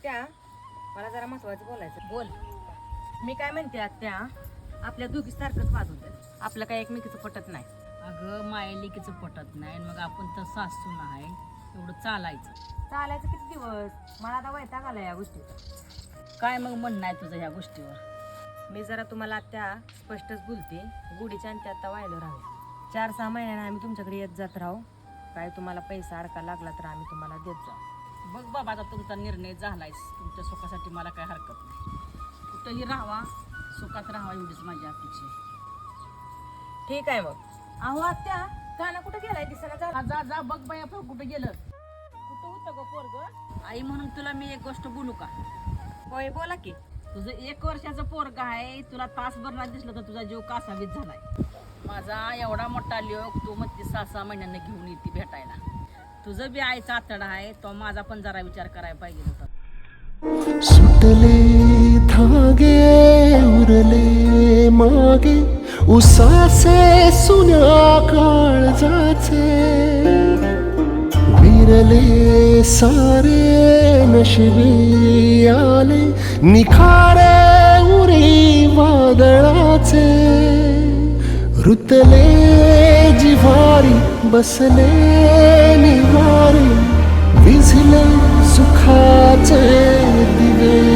आत्या मला जरा महत्वाचं बोलायचं. बोल. मी काय म्हणते आत्या, आपल्या दोघी सारखंच वाद होतं. आपलं काय एकमेकीचं पटत नाही. अगं माया लेकीचं पटत नाही मग आपण तर सासू नाही एवढं चालायचं किती दिवस, मला आता वैताग आला या गोष्टीचा. काय मग म्हणणं आहे तुझं ह्या गोष्टीवर? मी जरा तुम्हाला आत्या स्पष्टच बोलते, गुढीच्या अंती आता व्हायला राहू. 4-6 महिन्याने आम्ही तुमच्याकडे येत जात राहू. काय तुम्हाला पैसा अडका लागला तर आम्ही तुम्हाला देत जाऊ. बघ बाबा, आता तुमचा निर्णय झालाय. तुमच्या सुखासाठी मला काय हरकत नाही. कुठंही राहावा, सुखात राहावा एवढीच माझी अपेक्षा आहे. ठीक आहे मग. अहो आत्या, काना कुठं गेलाय दिसना झाला. जा जा बघ बाया कुठं गेलं. कुठं होतं ग पोरग? आई म्हणून तुला मी एक गोष्ट बोलू का? होय बोला की. तुझं 1 वर्षाचं पोरग आहे, तुला तासभर नाही दिसलं तर तुझा जीव कासावीस झालाय. माझा एवढा मोठा लोक तू मग 6-6 महिन्यांना घेऊन येते भेटायला. तुझं बी आईचा आतडा आहे, तो माझा पण जरा विचार करायला पाहिजे होता. सुटले धागे उरले मागे उसासे सुन्या काळजाचे विरले सारे नशिबी आले निखारे उरी वादळाचे रुतले जिव्हारी बसले निवारी विझले सुखाचे दिवे